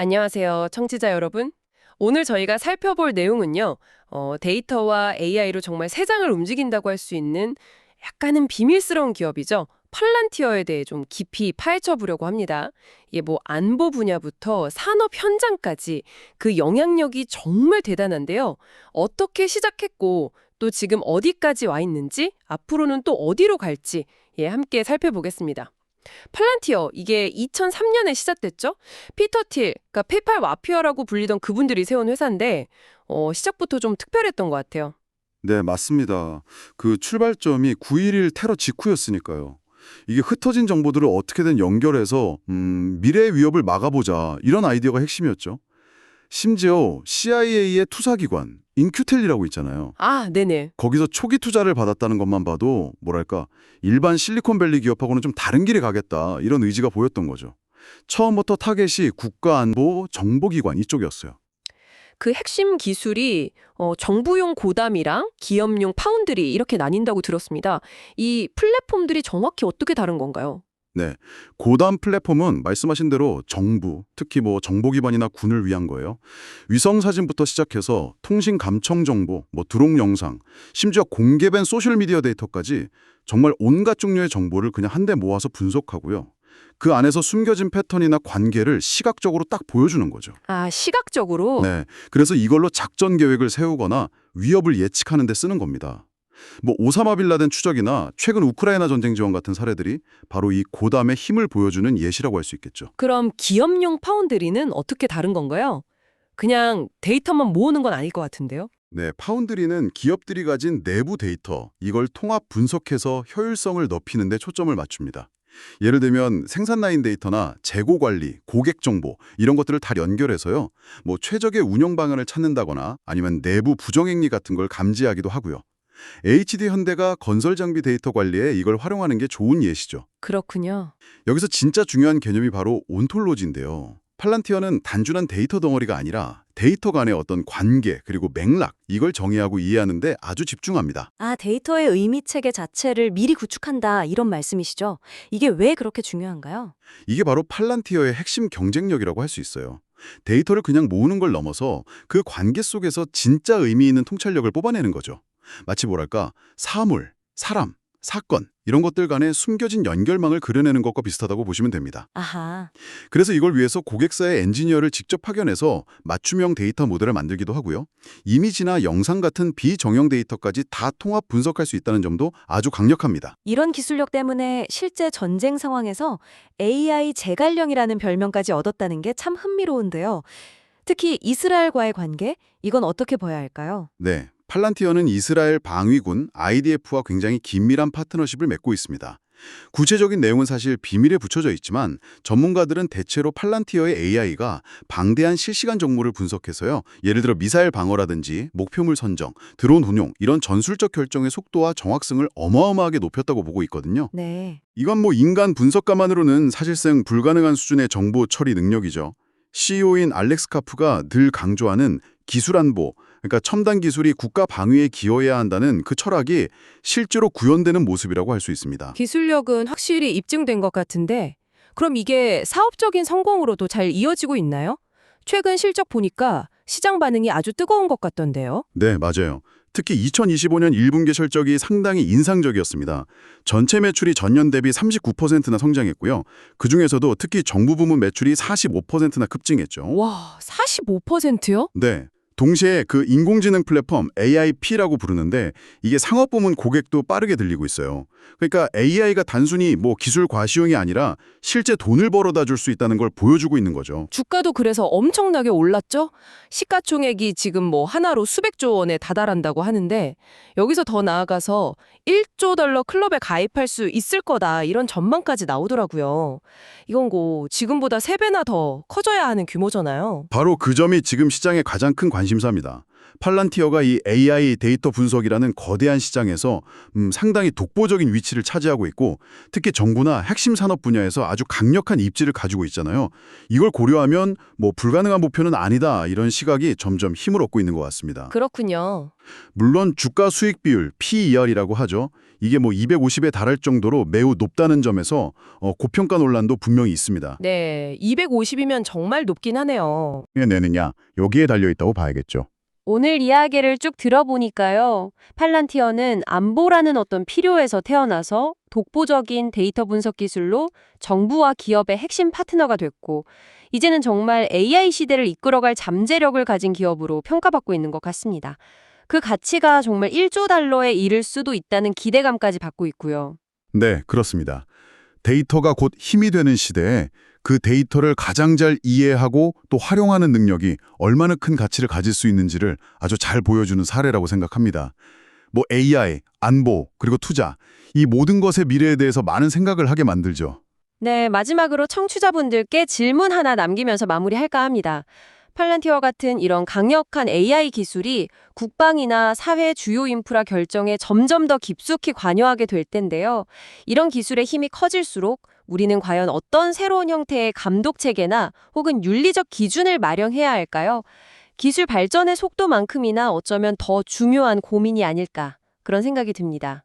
안녕하세요, 청취자 여러분. 오늘 저희가 살펴볼 내용은요, 데이터와 AI로 정말 세상을 움직인다고 할 수 있는 약간은 비밀스러운 기업이죠. 팔란티어에 대해 좀 깊이 파헤쳐 보려고 합니다. 이게 뭐 안보 분야부터 산업 현장까지 그 영향력이 정말 대단한데요. 어떻게 시작했고 또 지금 어디까지 와 있는지 앞으로는 또 어디로 갈지 함께 살펴보겠습니다. 팔란티어 이게 2003년에 시작됐죠? 피터 틸, 그러니까 페이팔 마피아라고 불리던 그분들이 세운 회사인데 시작부터 좀 특별했던 것 같아요. 네, 맞습니다. 그 출발점이 9.11 테러 직후였으니까요. 이게 흩어진 정보들을 어떻게든 연결해서 미래의 위협을 막아보자 이런 아이디어가 핵심이었죠. 심지어 CIA의 투사기관 인큐텔이라고 있잖아요. 아, 네네. 거기서 초기 투자를 받았다는 것만 봐도 뭐랄까 일반 실리콘밸리 기업하고는 좀 다른 길에 가겠다 이런 의지가 보였던 거죠. 처음부터 타겟이 국가안보 정보기관 이쪽이었어요. 그 핵심 기술이 정부용 고담이랑 기업용 파운드리 이렇게 나뉜다고 들었습니다. 이 플랫폼들이 정확히 어떻게 다른 건가요? 네, 고담 플랫폼은 말씀하신 대로 정부, 특히 뭐 정보 기반이나 군을 위한 거예요. 위성 사진부터 시작해서 통신 감청 정보, 뭐 드론 영상, 심지어 공개된 소셜 미디어 데이터까지 정말 온갖 종류의 정보를 그냥 한데 모아서 분석하고요. 그 안에서 숨겨진 패턴이나 관계를 시각적으로 딱 보여주는 거죠. 아, 시각적으로? 네, 그래서 이걸로 작전 계획을 세우거나 위협을 예측하는 데 쓰는 겁니다. 뭐 오사마 빌라덴 추적이나 최근 우크라이나 전쟁 지원 같은 사례들이 바로 이 고담의 힘을 보여주는 예시라고 할 수 있겠죠. 그럼 기업용 파운드리는 어떻게 다른 건가요? 그냥 데이터만 모으는 건 아닐 것 같은데요? 네, 파운드리는 기업들이 가진 내부 데이터, 이걸 통합 분석해서 효율성을 높이는 데 초점을 맞춥니다. 예를 들면 생산 라인 데이터나 재고 관리, 고객 정보 이런 것들을 다 연결해서요. 뭐 최적의 운영 방안을 찾는다거나 아니면 내부 부정행위 같은 걸 감지하기도 하고요. HD 현대가 건설 장비 데이터 관리에 이걸 활용하는 게 좋은 예시죠. 그렇군요. 여기서 진짜 중요한 개념이 바로 온톨로지인데요. 팔란티어는 단순한 데이터 덩어리가 아니라 데이터 간의 어떤 관계 그리고 맥락 이걸 정의하고 이해하는데 아주 집중합니다. 아, 데이터의 의미 체계 자체를 미리 구축한다 이런 말씀이시죠? 이게 왜 그렇게 중요한가요? 이게 바로 팔란티어의 핵심 경쟁력이라고 할 수 있어요. 데이터를 그냥 모으는 걸 넘어서 그 관계 속에서 진짜 의미 있는 통찰력을 뽑아내는 거죠. 마치 뭐랄까 사물, 사람, 사건 이런 것들 간의 숨겨진 연결망을 그려내는 것과 비슷하다고 보시면 됩니다. 아하, 그래서 이걸 위해서 고객사의 엔지니어를 직접 파견해서 맞춤형 데이터 모델을 만들기도 하고요. 이미지나 영상 같은 비정형 데이터까지 다 통합 분석할 수 있다는 점도 아주 강력합니다. 이런 기술력 때문에 실제 전쟁 상황에서 AI 제갈령이라는 별명까지 얻었다는 게 참 흥미로운데요. 특히 이스라엘과의 관계, 이건 어떻게 봐야 할까요? 네, 팔란티어는 이스라엘 방위군 IDF와 굉장히 긴밀한 파트너십을 맺고 있습니다. 구체적인 내용은 사실 비밀에 붙여져 있지만 전문가들은 대체로 팔란티어의 AI가 방대한 실시간 정보를 분석해서요. 예를 들어 미사일 방어라든지 목표물 선정, 드론 운용 이런 전술적 결정의 속도와 정확성을 어마어마하게 높였다고 보고 있거든요. 네. 이건 뭐 인간 분석가만으로는 사실상 불가능한 수준의 정보 처리 능력이죠. CEO인 알렉스 카프가 늘 강조하는 기술 안보, 그러니까 첨단 기술이 국가 방위에 기여해야 한다는 그 철학이 실제로 구현되는 모습이라고 할 수 있습니다. 기술력은 확실히 입증된 것 같은데 그럼 이게 사업적인 성공으로도 잘 이어지고 있나요? 최근 실적 보니까 시장 반응이 아주 뜨거운 것 같던데요. 네, 맞아요. 특히 2025년 1분기 실적이 상당히 인상적이었습니다. 전체 매출이 전년 대비 39%나 성장했고요. 그중에서도 특히 정부 부문 매출이 45%나 급증했죠. 와, 45%요? 네. 동시에 그 인공지능 플랫폼 AIP라고 부르는데 이게 상업부문 고객도 빠르게 들리고 있어요. 그러니까 AI가 단순히 뭐 기술 과시용이 아니라 실제 돈을 벌어다 줄 수 있다는 걸 보여주고 있는 거죠. 주가도 그래서 엄청나게 올랐죠? 시가총액이 지금 뭐 하나로 수백조 원에 다다란다고 하는데 여기서 더 나아가서 1조 달러 클럽에 가입할 수 있을 거다 이런 전망까지 나오더라고요. 이건 고 지금보다 3배나 더 커져야 하는 규모잖아요. 바로 그 점이 지금 시장의 가장 큰 관심사입니다. 팔란티어가 이 AI 데이터 분석이라는 거대한 시장에서 상당히 독보적인 위치를 차지하고 있고 특히 정부나 핵심 산업 분야에서 아주 강력한 입지를 가지고 있잖아요. 이걸 고려하면 뭐 불가능한 목표는 아니다 이런 시각이 점점 힘을 얻고 있는 것 같습니다. 그렇군요. 물론 주가 수익 비율 PER이라고 하죠. 이게 뭐 250에 달할 정도로 매우 높다는 점에서 고평가 논란도 분명히 있습니다. 네, 250이면 정말 높긴 하네요. 내느냐, 여기에 달려있다고 봐야겠죠. 오늘 이야기를 쭉 들어보니까요. 팔란티어는 안보라는 어떤 필요에서 태어나서 독보적인 데이터 분석 기술로 정부와 기업의 핵심 파트너가 됐고, 이제는 정말 AI 시대를 이끌어갈 잠재력을 가진 기업으로 평가받고 있는 것 같습니다. 그 가치가 정말 1조 달러에 이를 수도 있다는 기대감까지 받고 있고요. 네, 그렇습니다. 데이터가 곧 힘이 되는 시대에 그 데이터를 가장 잘 이해하고 또 활용하는 능력이 얼마나 큰 가치를 가질 수 있는지를 아주 잘 보여주는 사례라고 생각합니다. 뭐 AI, 안보, 그리고 투자, 이 모든 것의 미래에 대해서 많은 생각을 하게 만들죠. 네, 마지막으로 청취자분들께 질문 하나 남기면서 마무리할까 합니다. 팔란티어 같은 이런 강력한 AI 기술이 국방이나 사회 주요 인프라 결정에 점점 더 깊숙이 관여하게 될 텐데요. 이런 기술의 힘이 커질수록 우리는 과연 어떤 새로운 형태의 감독 체계나 혹은 윤리적 기준을 마련해야 할까요? 기술 발전의 속도만큼이나 어쩌면 더 중요한 고민이 아닐까 그런 생각이 듭니다.